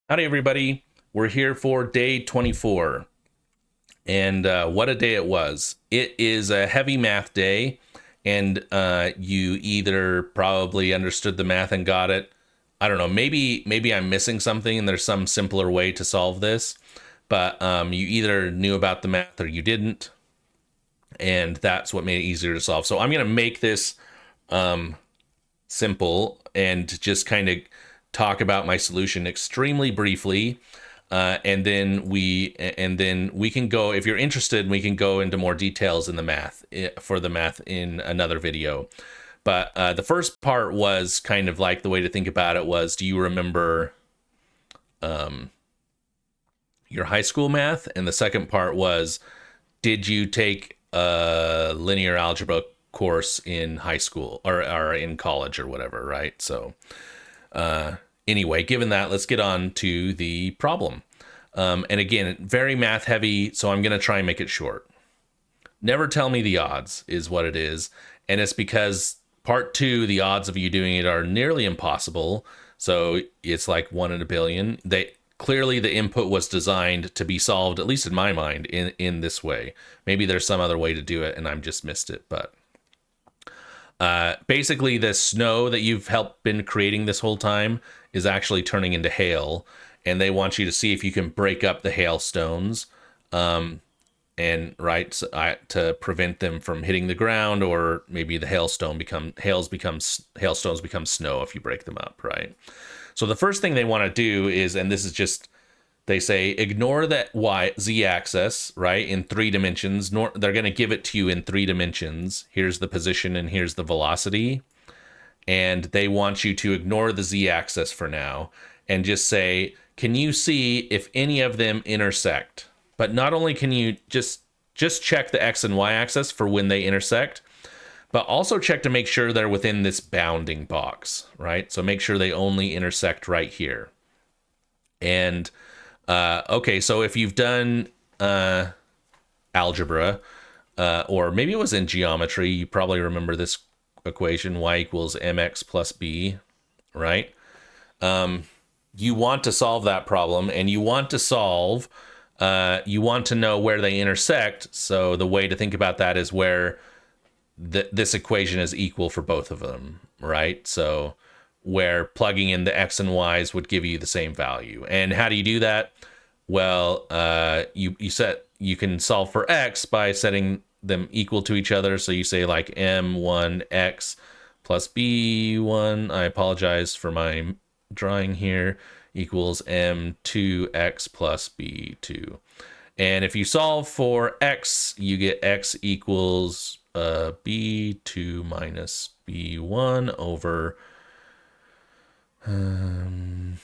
Howdy, everybody. We're here for day 24. And what a day it was. It is a heavy math day, and you either probably understood the math and got it. I don't know. Maybe I'm missing something, and there's some simpler way to solve this. But you either knew about the math or you didn't, and that's what made it easier to solve. So I'm going to make this simple and just kind of talk about my solution extremely briefly, and then we can go, if you're interested, we can go into more details in the math, for the math in another video. But the first part was kind of like, the way to think about it was, do you remember your high school math? And the second part was, did you take a linear algebra course in high school or in college or whatever, right? So anyway, given that, let's get on to the problem. And again, very math heavy, so I'm going to try and make it short. Never tell me the odds is what it is. And it's because part two, the odds of you doing it are nearly impossible. So it's like 1 in a billion. Clearly the input was designed to be solved, at least in my mind, in this way. Maybe there's some other way to do it and I'm just missed it. But basically the snow that you've helped been creating this whole time is actually turning into hail, and they want you to see if you can break up the hailstones, and right, so to prevent them from hitting the ground, or maybe the hailstones become snow if you break them up, right? So the first thing they want to do is, and this is just, they say ignore that z axis, right, in 3 dimensions. They're going to give it to you in 3 dimensions. Here's the position and here's the velocity. And they want you to ignore the z axis for now and just say, can you see if any of them intersect? But not only can you just check the x and y axis for when they intersect, but also check to make sure they're within this bounding box, right? So make sure they only intersect right here. And okay, so if you've done algebra, or maybe it was in geometry, you probably remember this equation: y equals mx plus b, right? You want to solve that problem, and you want to know where they intersect. So the way to think about that is where this equation is equal for both of them, right? So where plugging in the x and y's would give you the same value. And how do you do that? Well, you can solve for x by setting them equal to each other. So you say like m1x plus b1, I apologize for my drawing here, equals m2x plus b2. And if you solve for x, you get x equals b2 minus b1 over m1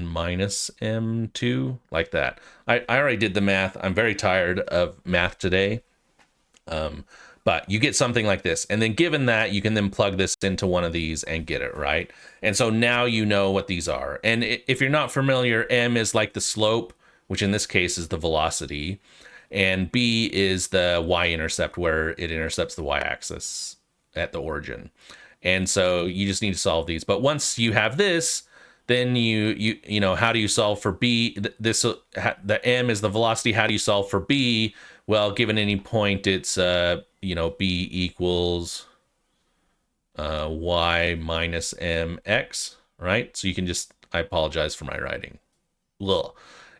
minus m2, like that. I already did the math. I'm very tired of math today. But you get something like this. And then given that, you can then plug this into one of these and get it, right? And so now you know what these are. And if you're not familiar, m is like the slope, which in this case is the velocity. And b is the y-intercept, where it intercepts the y-axis at the origin. And so you just need to solve these. But once you have this, then you know, how do you solve for b? The m is the velocity. How do you solve for b? Well, given any point, it's b equals y minus mx, right? So you can just, I apologize for my writing. Ugh.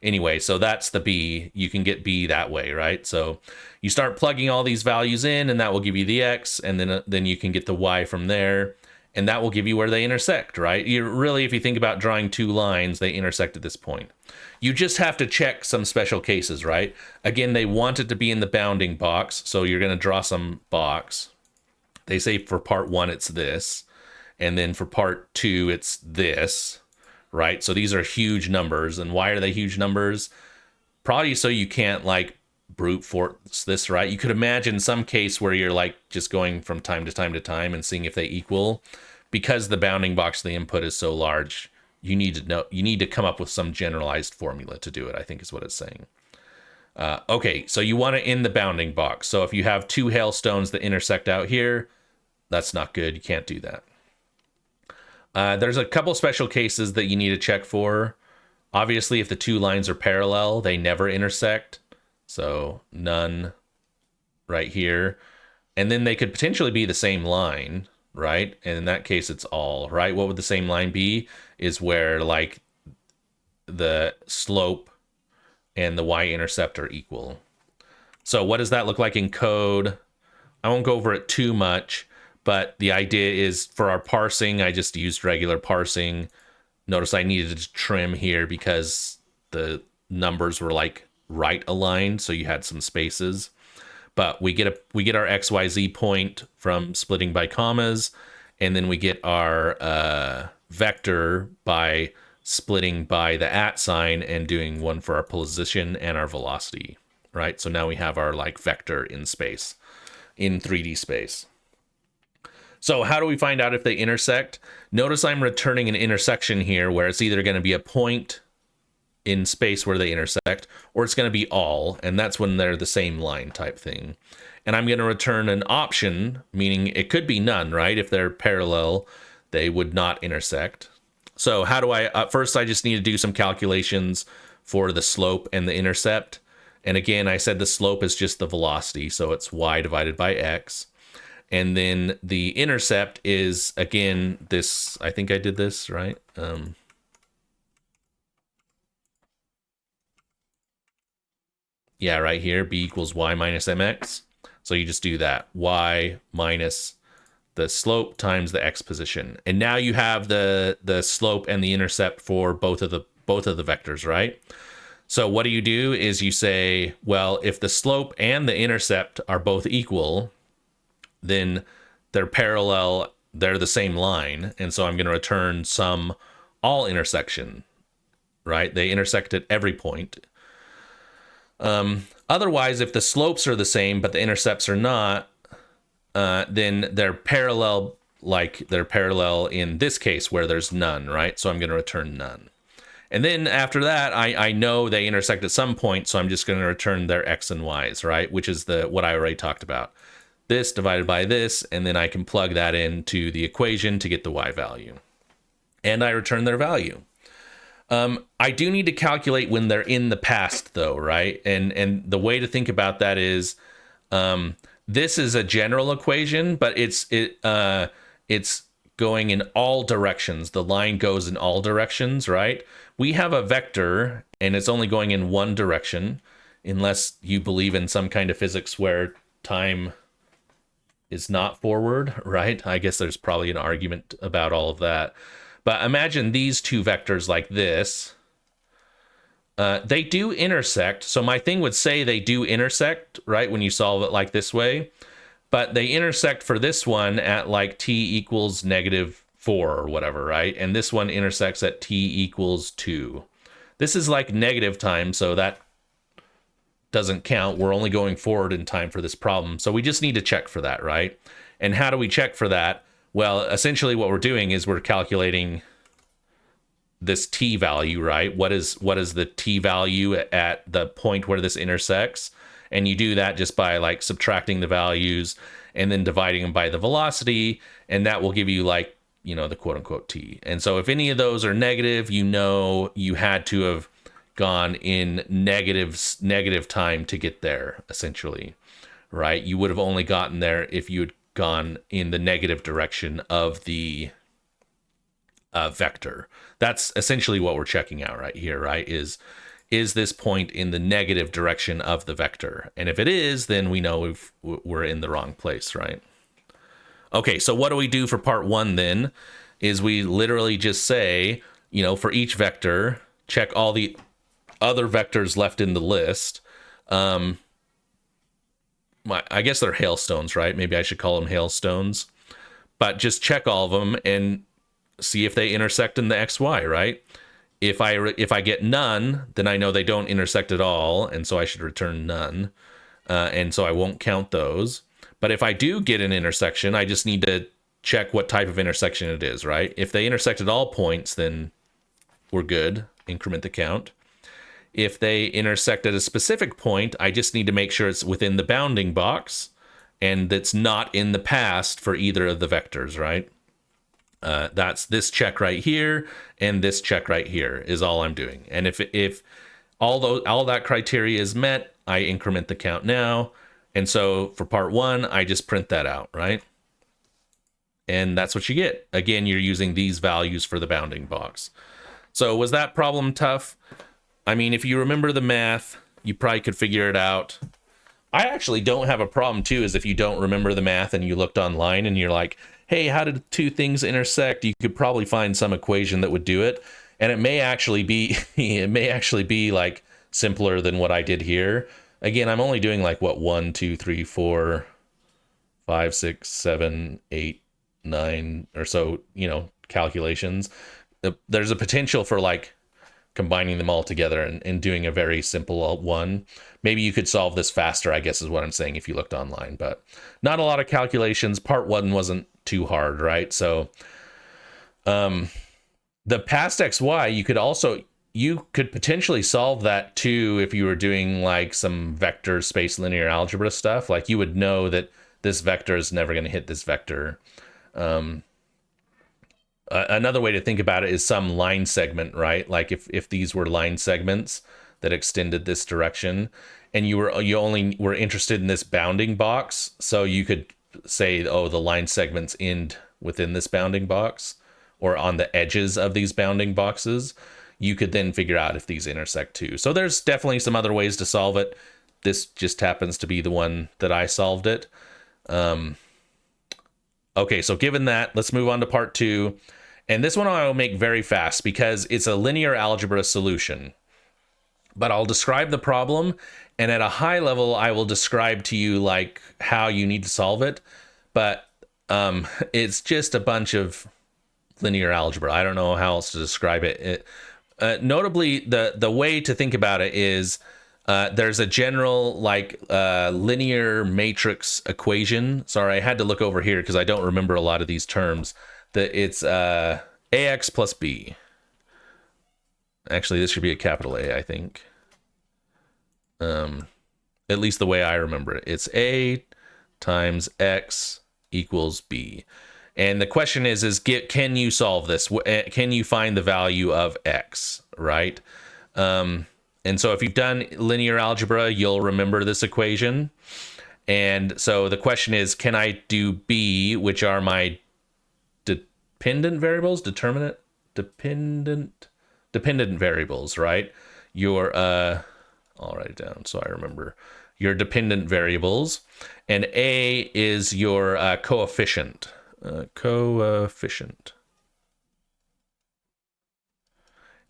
Anyway, so that's the b. You can get b that way, right? So you start plugging all these values in, and that will give you the x, and then you can get the y from there, and that will give you where they intersect, right? You really, if you think about drawing two lines, they intersect at this point. You just have to check some special cases, right? Again, they want it to be in the bounding box, so you're going to draw some box. They say for part one, it's this, and then for part two, it's this, right? So these are huge numbers. And why are they huge numbers? Probably so you can't like brute force this, right? You could imagine some case where you're like just going from time to time to time and seeing if they equal. Because the bounding box of the input is so large, you need to come up with some generalized formula to do it, I think is what it's saying. Okay, so you want it in the bounding box. So if you have two hailstones that intersect out here, that's not good. You can't do that. There's a couple special cases that you need to check for. Obviously, if the two lines are parallel, they never intersect. So none right here. And then they could potentially be the same line, right? And in that case, it's all, right? What would the same line be? Is where like the slope and the y-intercept are equal. So what does that look like in code? I won't go over it too much, but the idea is for our parsing, I just used regular parsing. Notice I needed to trim here because the numbers were like right aligned, so you had some spaces. But we get our XYZ point from splitting by commas, and then we get our vector by splitting by the @ sign and doing one for our position and our velocity, right? So now we have our like vector in space, in 3D space. So how do we find out if they intersect? Notice I'm returning an intersection here where it's either going to be a point in space where they intersect, or it's going to be all, and that's when they're the same line type thing. And I'm going to return an option, meaning it could be none, right? If they're parallel, they would not intersect. So how do I, first I just need to do some calculations for the slope and the intercept. And again, I said the slope is just the velocity, so it's y divided by x. And then the intercept is, again, this, I think I did this, right? Yeah, right here, b equals y minus mx. So you just do that, y minus the slope times the x position. And now you have the slope and the intercept for both of the vectors, right? So what do is you say, well, if the slope and the intercept are both equal, then they're parallel, they're the same line. And so I'm going to return some all intersection, right? They intersect at every point. Otherwise, if the slopes are the same, but the intercepts are not, then they're parallel, like they're parallel in this case where there's none, right? So I'm going to return none. And then after that, I know they intersect at some point, so I'm just going to return their x and y's, right? Which is what I already talked about. This divided by this, and then I can plug that into the equation to get the y value. And I return their value. I do need to calculate when they're in the past, though, right? And the way to think about that is, this is a general equation, but it's going in all directions. The line goes in all directions, right? We have a vector, and it's only going in one direction, unless you believe in some kind of physics where time is not forward, right? I guess there's probably an argument about all of that. But imagine these two vectors like this. They do intersect. So my thing would say they do intersect, right? When you solve it like this way. But they intersect for this one at like t equals -4 or whatever, right? And this one intersects at t equals 2. This is like negative time, so that doesn't count. We're only going forward in time for this problem. So we just need to check for that, right? And how do we check for that? Well, essentially what we're doing is we're calculating this t value, right? What is the t value at the point where this intersects? And you do that just by like subtracting the values and then dividing them by the velocity, and that will give you like, you know, the quote unquote t. And so if any of those are negative, you know you had to have gone in negative time to get there, essentially, right? You would have only gotten there if you had gone in the negative direction of the vector. That's essentially what we're checking out right here, right? Is this point in the negative direction of the vector? And if it is, then we know we're in the wrong place, right? Okay, so what do we do for part 1 then? Is we literally just say, you know, for each vector, check all the other vectors left in the list. I guess they're hailstones, right? Maybe I should call them hailstones. But just check all of them and see if they intersect in the XY, right? If I get none, then I know they don't intersect at all, and so I should return none. And so I won't count those. But if I do get an intersection, I just need to check what type of intersection it is, right? If they intersect at all points, then we're good. Increment the count. If they intersect at a specific point, I just need to make sure it's within the bounding box and that's not in the past for either of the vectors, right? That's this check right here and this check right here is all I'm doing. And if all that criteria is met, I increment the count now. And so for part 1, I just print that out, right? And that's what you get. Again, you're using these values for the bounding box. So was that problem tough? I mean, if you remember the math, you probably could figure it out. I actually don't have a problem too, is if you don't remember the math and you looked online and you're like, hey, how did two things intersect? You could probably find some equation that would do it. And it may actually be like simpler than what I did here. Again, I'm only doing like what, 1, 2, 3, 4, 5, 6, 7, 8, 9 or so, calculations. There's a potential for like combining them all together and doing a very simple one. Maybe you could solve this faster, I guess is what I'm saying, if you looked online, but not a lot of calculations. Part 1 wasn't too hard, right? So the past xy, you could potentially solve that too if you were doing like some vector space linear algebra stuff. Like you would know that this vector is never going to hit this vector. Another way to think about it is some line segment, right? Like if these were line segments that extended this direction, and you only were interested in this bounding box, so you could say, oh, the line segments end within this bounding box or on the edges of these bounding boxes. You could then figure out if these intersect too. So there's definitely some other ways to solve it. This just happens to be the one that I solved it. Okay, so given that, let's move on to part 2. And this one I will make very fast because it's a linear algebra solution. But I'll describe the problem, and at a high level, I will describe to you like how you need to solve it. But it's just a bunch of linear algebra. I don't know how else to describe it. Notably, the way to think about it is there's a general like linear matrix equation. Sorry, I had to look over here because I don't remember a lot of these terms. It's ax plus b. Actually, this should be a capital A, I think. At least the way I remember it. It's A times X equals B. And the question is can you solve this? Can you find the value of X, right? And so if you've done linear algebra, you'll remember this equation. And so the question is, can I do B, which are my dependent variables, dependent variables, right? Your I'll write it down so I remember. Your dependent variables, and A is your coefficient.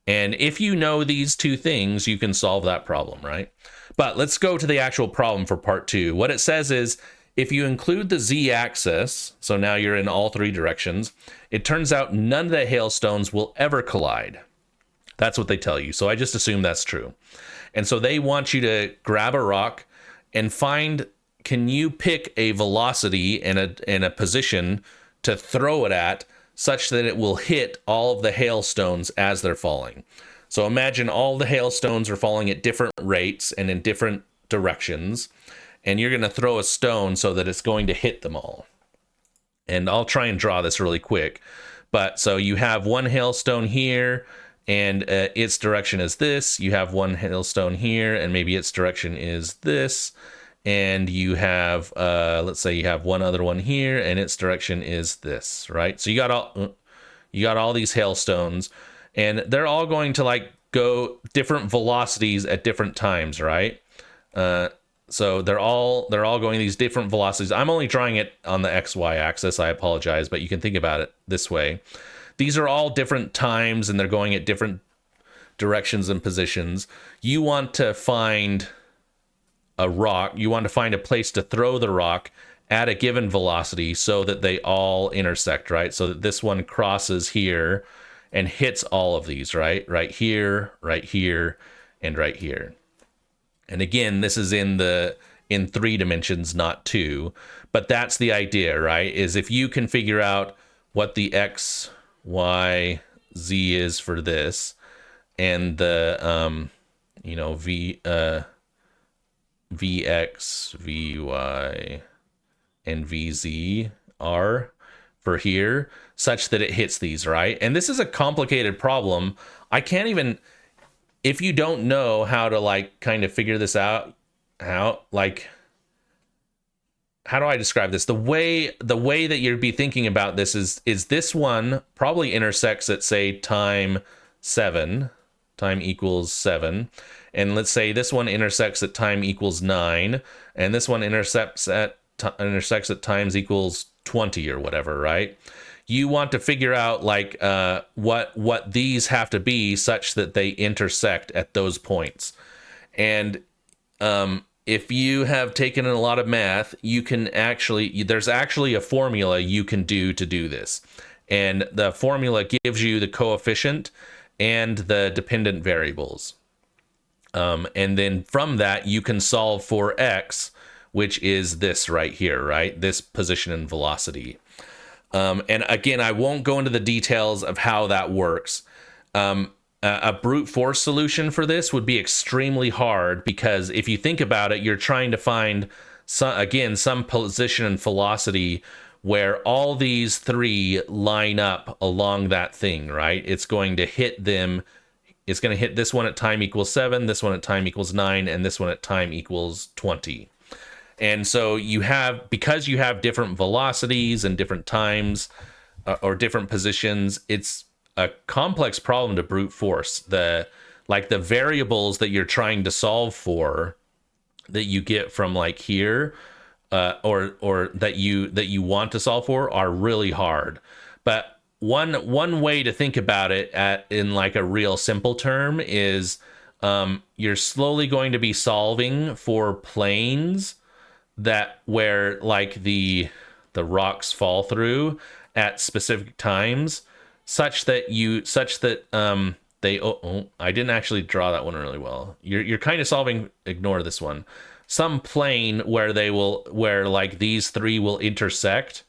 And if you know these two things, you can solve that problem, right? But let's go to the actual problem for part 2. What it says is, if you include the z-axis, so now you're in all 3 directions, it turns out none of the hailstones will ever collide. That's what they tell you. So I just assume that's true. And so they want you to grab a rock and find, can you pick a velocity and a position to throw it at such that it will hit all of the hailstones as they're falling. So imagine all the hailstones are falling at different rates and in different directions, and you're going to throw a stone so that it's going to hit them all. And I'll try and draw this really quick. But so you have one hailstone here, and its direction is this. You have one hailstone here, and maybe its direction is this. And you have, let's say you have one other one here, and its direction is this, right? So you got all these hailstones, and they're all going to like go different velocities at different times, right? So they're all going these different velocities. I'm only drawing it on the XY axis. I apologize, but you can think about it this way. These are all different times, and they're going at different directions and positions. You want to find a rock. You want to find a place to throw the rock at a given velocity so that they all intersect, right? So that this one crosses here and hits all of these, right? Right here, and right here. And again, this is in 3 dimensions, not 2. But that's the idea, right? Is if you can figure out what the X, Y, Z is for this, and the Vx, Vy, and Vz are for here. such that it hits these, right? And this is a complicated problem. I can't even, if you don't know how to like kind of figure this out, how do I describe this? The way that you'd be thinking about this is this one probably intersects at, say, time equals 7, and let's say this one intersects at time equals 9, and this one intersects at times equals 20 or whatever, right? You want to figure out like what these have to be such that they intersect at those points. And if you have taken a lot of math, you can there's actually a formula you can do to do this. And the formula gives you the coefficient and the dependent variables. And then from that, you can solve for x, which is this right here, right? This position and velocity. And again, I won't go into the details of how that works. A brute force solution for this would be extremely hard, because if you think about it, you're trying to find some position and velocity where all these three line up along that thing, right? It's going to hit them. It's going to hit this one at time equals 7, this one at time equals 9, and this one at time equals 20. And so because you have different velocities and different times or different positions, it's a complex problem to brute force. The variables that you're trying to solve for, that you get from like here, or that you want to solve for, are really hard. But one way to think about it in like a real simple term is you're slowly going to be solving for planes where like the rocks fall through at specific times, such that I didn't actually draw that one really well. You're kind of solving, ignore this one, some plane where like these three will intersect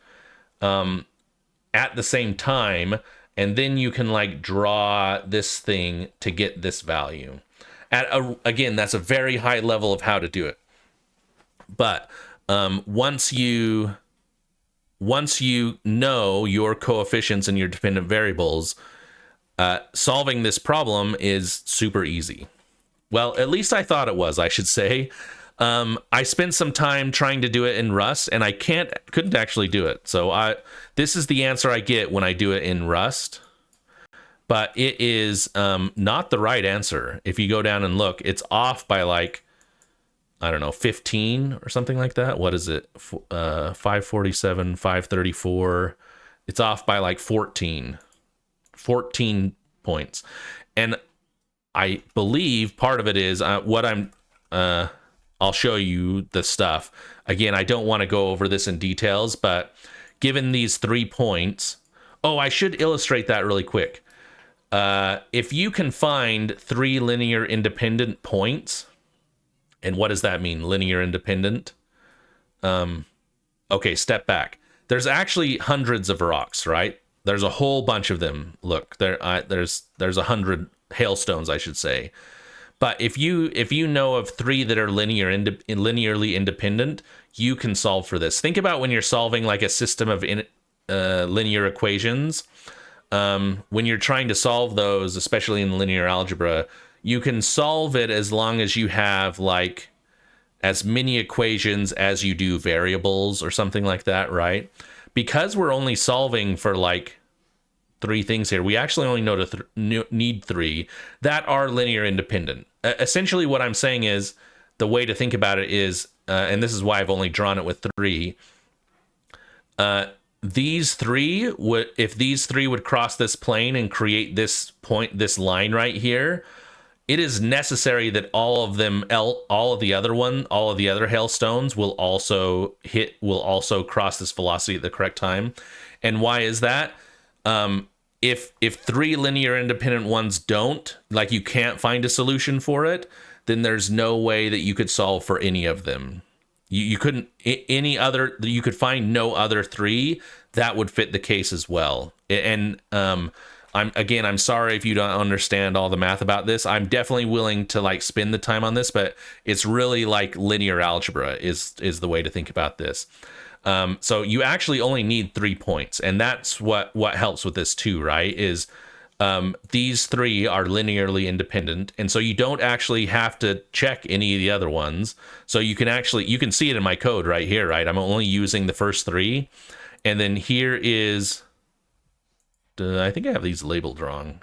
at the same time, and then you can like draw this thing to get this value. Again, that's a very high level of how to do it. But once you know your coefficients and your dependent variables, solving this problem is super easy. Well, at least I thought it was, I should say. I spent some time trying to do it in Rust, and I couldn't actually do it. So this is the answer I get when I do it in Rust. But it is not the right answer. If you go down and look, it's off by like, I don't know, 15 or something like that. What is it? 547, 534. It's off by like 14 points. And I believe part of it is I'll show you the stuff. Again, I don't want to go over this in details, but given these 3 points, I should illustrate that really quick. If you can find 3 linear independent points, and what does that mean? Linear independent? Okay, step back. There's actually hundreds of rocks, right? There's a whole bunch of them. Look, there's 100 hailstones, I should say. But if you know of 3 that are linearly independent, you can solve for this. Think about when you're solving like a system of linear equations. When you're trying to solve those, especially in linear algebra, you can solve it as long as you have like as many equations as you do variables or something like that, right? Because we're only solving for like 3 things here, we actually only need 3 that are linear independent. Essentially what I'm saying is, the way to think about it is, and this is why I've only drawn it with 3, these 3 if these 3 would cross this plane and create this this line right here, it is necessary that all of the other hailstones will also cross this velocity at the correct time. And why is that? If 3 linear independent ones don't, like, you can't find a solution for it, then there's no way that you could solve for any of them. You couldn't you could find no other 3 that would fit the case as well. And I'm sorry if you don't understand all the math about this. I'm definitely willing to like spend the time on this, but it's really like linear algebra is the way to think about this. So you actually only need 3 points, and that's what helps with this too, right? Is these 3 are linearly independent, and so you don't actually have to check any of the other ones. So you can see it in my code right here, right? I'm only using the first 3, and then here is, I think I have these labeled wrong.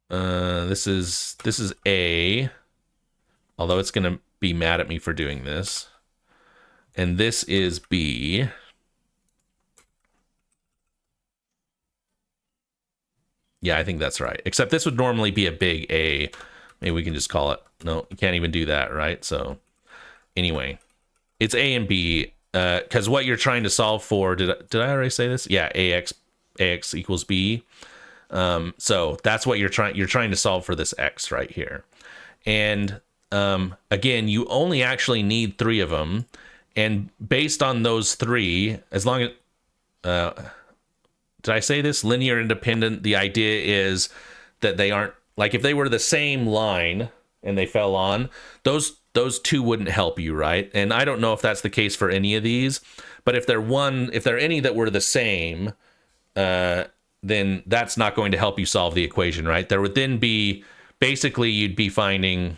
This is A, although it's gonna be mad at me for doing this. And this is B. Yeah, I think that's right. Except this would normally be a big A. Maybe we can just call it. No, you can't even do that, right? So anyway, it's A and B. Because what you're trying to solve for, did I already say this? Yeah, AX equals B. So that's what you're trying to solve for, this X right here. And again, you only actually need 3 of them. And based on those 3, as long as, did I say this? Linear independent, the idea is that they aren't, like if they were the same line and they fell on, those 2 wouldn't help you, right? And I don't know if that's the case for any of these, but if there are any that were the same, then that's not going to help you solve the equation, right? There would then be, basically you'd be finding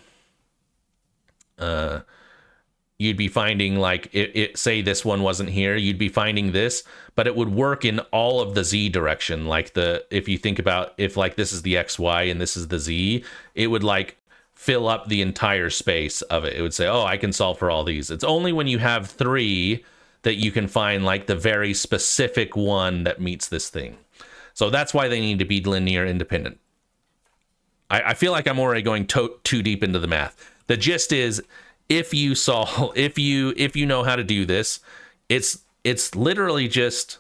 like it say this one wasn't here, you'd be finding this, but it would work in all of the Z direction. Like if you think about, if like this is the XY and this is the Z, it would like fill up the entire space of it. It would say, oh, I can solve for all these. It's only when you have 3 that you can find like the very specific one that meets this thing. So that's why they need to be linear independent. I feel like I'm already going too deep into the math. The gist is, if you know how to do this, it's literally just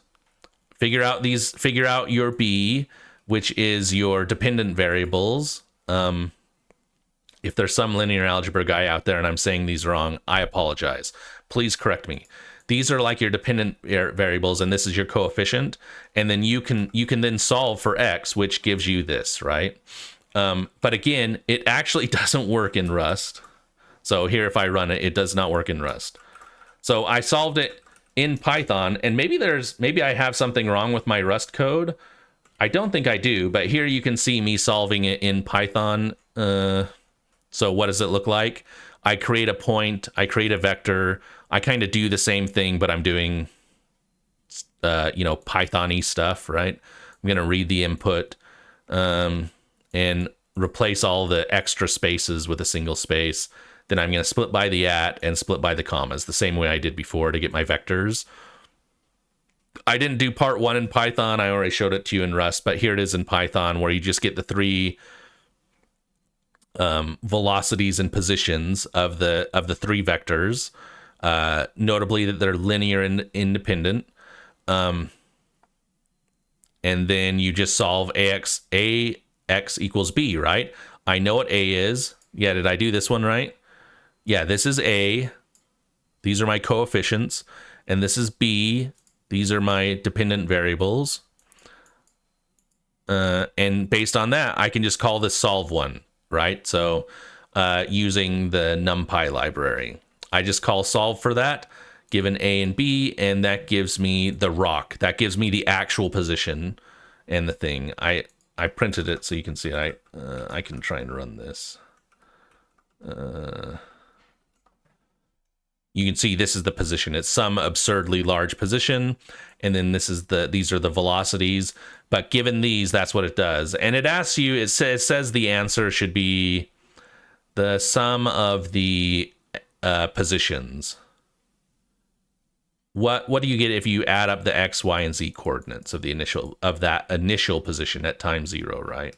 figure out your B, which is your dependent variables. If there's some linear algebra guy out there and I'm saying these wrong, I apologize. Please correct me. These are like your dependent variables, and this is your coefficient, and then you can then solve for X, which gives you this, right? But again, it actually doesn't work in Rust. So here, if I run it, it does not work in Rust. So I solved it in Python, and maybe I have something wrong with my Rust code. I don't think I do, but here you can see me solving it in Python. So what does it look like? I create a point, I create a vector, I kind of do the same thing, but I'm doing, Python-y stuff, right? I'm going to read the input and replace all the extra spaces with a single space. Then I'm going to split by the @ and split by the commas, the same way I did before to get my vectors. I didn't do part 1 in Python. I already showed it to you in Rust, but here it is in Python, where you just get the 3 velocities and positions of the 3 vectors. Notably that they're linear and independent. And then you just solve AX equals B, right? I know what A is. Yeah, did I do this one right? Yeah, this is A. These are my coefficients. And this is B. These are my dependent variables. And based on that, I can just call this solve one, right? So using the NumPy library, I just call solve for that, given A and B, and that gives me the rock. That gives me the actual position and the thing. I printed it so you can see. I can try and run this. You can see this is the position. It's some absurdly large position, and then these are the velocities. But given these, that's what it does. And it asks you, it says the answer should be the sum of the positions. What do you get if you add up the x, y, and z coordinates of that initial position at time 0, right?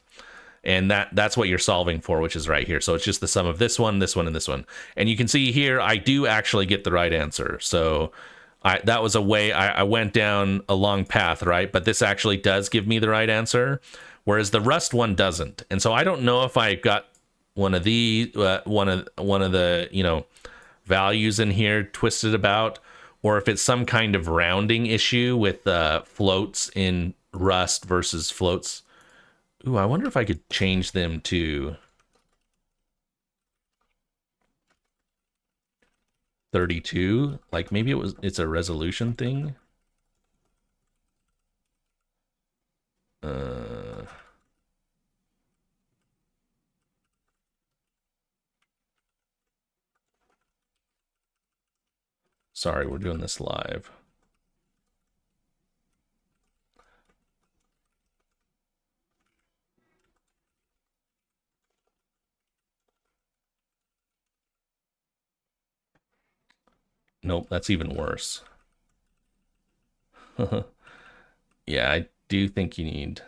And that's what you're solving for, which is right here. So it's just the sum of this one, and this one. And you can see here, I do actually get the right answer. So that was a way I went down a long path, right? But this actually does give me the right answer, whereas the Rust one doesn't. And so I don't know if I got one of the values in here twisted about, or if it's some kind of rounding issue with floats in Rust versus floats. Ooh, I wonder if I could change them to 32. Like maybe it's a resolution thing. Sorry, we're doing this live. Nope, that's even worse. Yeah, I do think you need...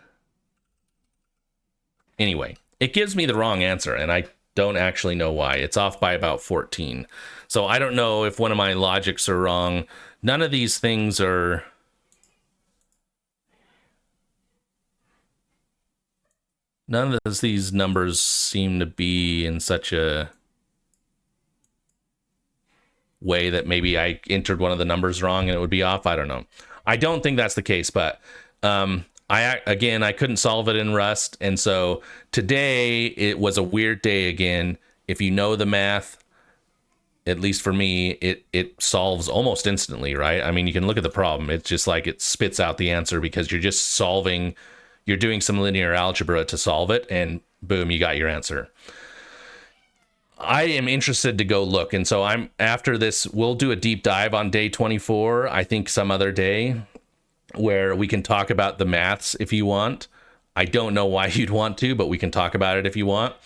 Anyway, it gives me the wrong answer, and I don't actually know why. It's off by about 14. So I don't know if one of my logics are wrong. None of these things are... None of these numbers seem to be in such a way that maybe I entered one of the numbers wrong and it would be off. I don't know. I don't think that's the case, but I couldn't solve it in Rust, and so today it was a weird day again. If you know the math, at least for me, it solves almost instantly, right? I mean, you can look at the problem. It's just like it spits out the answer because you're just solving, you're doing some linear algebra to solve it, and boom, you got your answer. I am interested to go look, and so I'm after this, we'll do a deep dive on day 24, I think some other day, where we can talk about the maths if you want. I don't know why you'd want to, but we can talk about it if you want.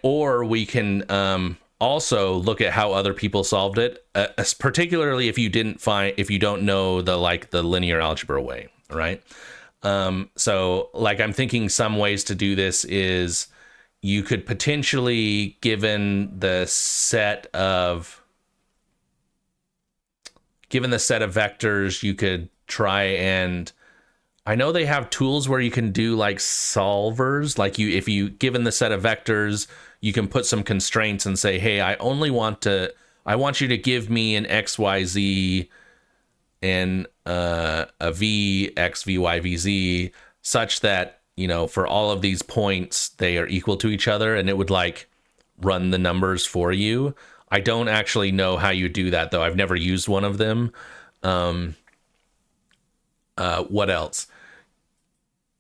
Or we can also look at how other people solved it, particularly if you don't know the linear algebra way, right? So like I'm thinking some ways to do this is you could potentially, given the set of vectors, you could try and, I know they have tools where you can do like solvers, like if you given the set of vectors, you can put some constraints and say, hey, I want you to give me an XYZ and a V, X, VY, VZ, such that, you know, for all of these points, they are equal to each other, and it would like run the numbers for you. I don't actually know how you do that, though. I've never used one of them. What else?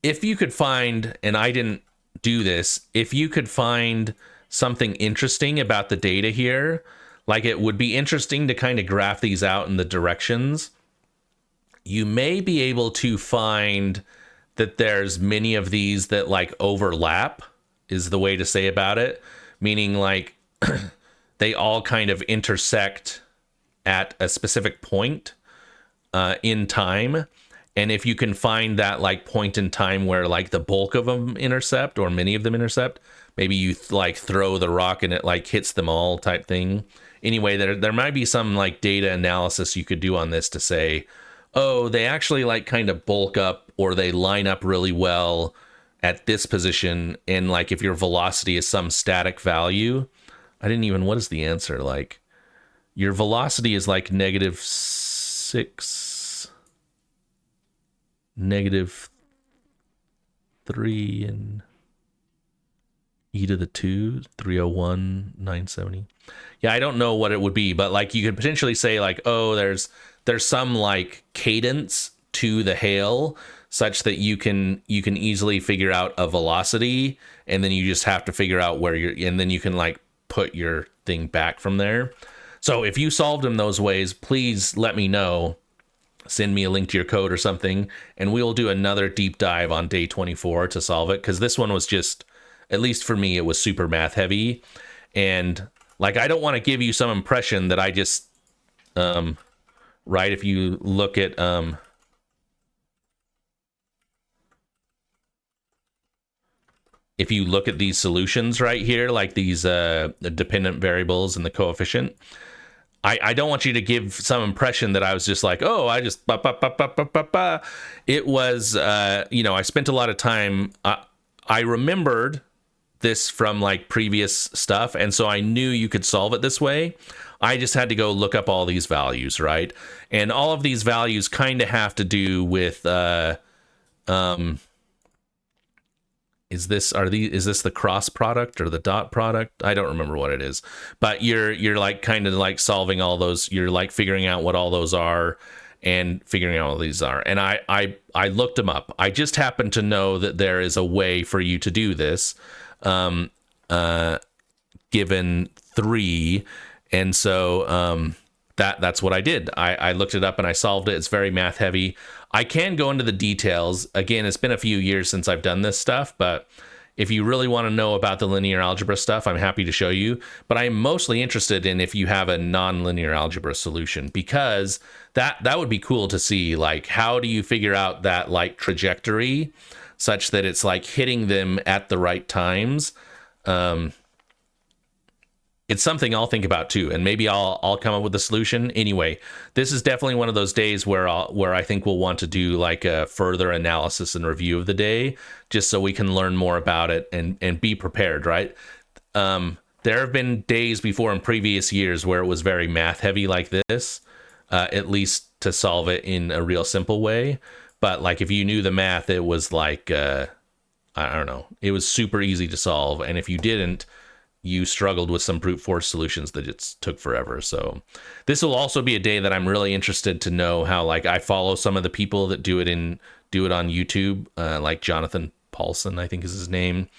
If you could find, and I didn't do this, if you could find something interesting about the data here, like it would be interesting to kind of graph these out in the directions, you may be able to find that there's many of these that like overlap, is the way to say about it, meaning like they all kind of intersect at a specific point in time. And if you can find that like point in time where like the bulk of them intercept or many of them intercept, maybe you like throw the rock and it like hits them all type thing. Anyway, there might be some like data analysis you could do on this to say, oh, they actually like kind of bulk up or they line up really well at this position. And like if your velocity is some static value, what is the answer? Like your velocity is like -6, -3 and e to the 2, 301, 970. Yeah, I don't know what it would be, but like you could potentially say like, oh, there's some like cadence to the hail such that you can easily figure out a velocity, and then you just have to figure out where and then you can like put your thing back from there. So if you solved them those ways, please let me know. Send me a link to your code or something, and we'll do another deep dive on day 24 to solve it, because this one was just, at least for me, it was super math heavy. And like I don't want to give you some impression that I just right, if you look at these solutions right here, like these dependent variables and the coefficient, I don't want you to give some impression that I was just like, oh, I just It was, I spent a lot of time. I remembered this from like previous stuff, and so I knew you could solve it this way. I just had to go look up all these values, right? And all of these values kind of have to do with Is this the cross product or the dot product? I don't remember what it is, but you're like kind of like solving all those. You're like figuring out what all those are and figuring out what these are. And I looked them up. I just happen to know that there is a way for you to do this, given 3, and so that's what I did. I looked it up and I solved it. It's very math heavy. I can go into the details. Again, it's been a few years since I've done this stuff, but if you really want to know about the linear algebra stuff, I'm happy to show you. But I'm mostly interested in if you have a non-linear algebra solution, because that would be cool to see. Like, how do you figure out that like trajectory such that it's like hitting them at the right times? It's something I'll think about too, and maybe I'll come up with a solution. Anyway, this is definitely one of those days where I think we'll want to do like a further analysis and review of the day, just so we can learn more about it and be prepared, right? There have been days before in previous years where it was very math heavy like this, at least to solve it in a real simple way. But like if you knew the math, it was like I don't know, it was super easy to solve, and if you didn't, you struggled with some brute force solutions that it took forever. So this will also be a day that I'm really interested to know how, like, I follow some of the people that do it on YouTube, like Jonathan Paulson, I think is his name.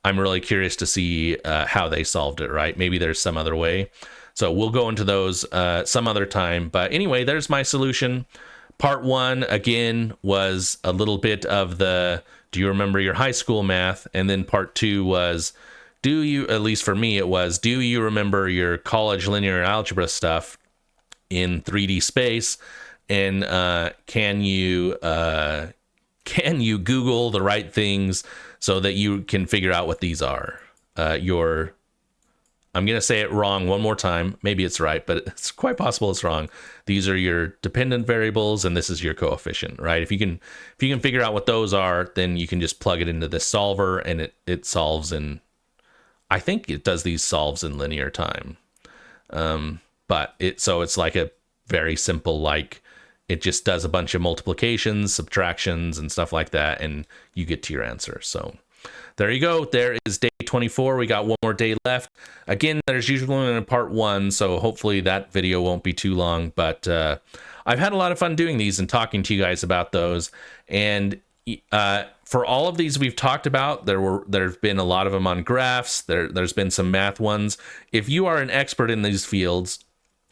I'm really curious to see how they solved it, right? Maybe there's some other way. So we'll go into those some other time. But anyway, there's my solution. Part 1, again, was a little bit of the, do you remember your high school math? And then part 2 was, do you, at least for me, it was, do you remember your college linear algebra stuff in 3D space? And can you Google the right things so that you can figure out what these are? I'm going to say it wrong one more time. Maybe it's right, but it's quite possible it's wrong. These are your dependent variables, and this is your coefficient, right? If you can figure out what those are, then you can just plug it into this solver, and it solves in, I think it does these solves in linear time. But it's like a very simple, like, it just does a bunch of multiplications, subtractions, and stuff like that, and you get to your answer. So there you go. There is day 24. We got one more day left. Again, there's usually only a part 1, so hopefully that video won't be too long. But I've had a lot of fun doing these and talking to you guys about those. And for all of these we've talked about, there've been a lot of them on graphs. There's been some math ones. If you are an expert in these fields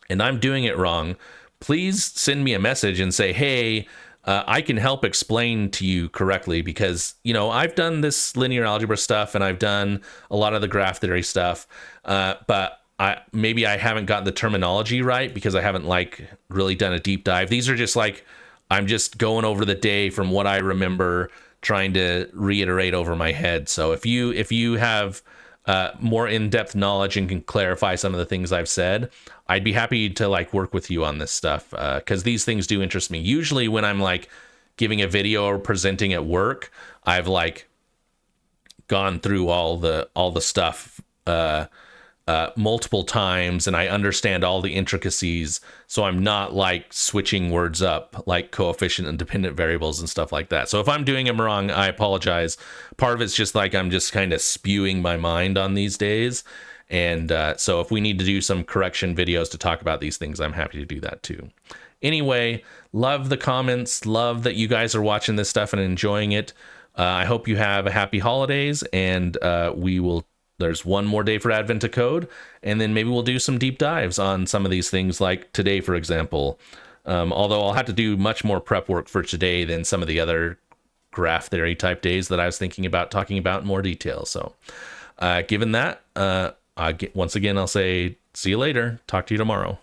and I'm doing it wrong, please send me a message and say, hey, I can help explain to you correctly, because, you know, I've done this linear algebra stuff and I've done a lot of the graph theory stuff, but maybe I haven't gotten the terminology right because I haven't like really done a deep dive. These are just like, I'm just going over the day from what I remember, trying to reiterate over my head. So if you have more in-depth knowledge and can clarify some of the things I've said, I'd be happy to like work with you on this stuff, because these things do interest me. Usually when I'm like giving a video or presenting at work, I've like gone through all the stuff multiple times, and I understand all the intricacies, so I'm not like switching words up like coefficient and dependent variables and stuff like that. So if I'm doing them wrong, I apologize. Part of it's just like I'm just kind of spewing my mind on these days, and so if we need to do some correction videos to talk about these things, I'm happy to do that too. Anyway, love the comments, love that you guys are watching this stuff and enjoying it. I hope you have a happy holidays, and there's one more day for Advent to Code, and then maybe we'll do some deep dives on some of these things, like today, for example. Although I'll have to do much more prep work for today than some of the other graph theory type days that I was thinking about talking about in more detail. So given that, once again, I'll say see you later. Talk to you tomorrow.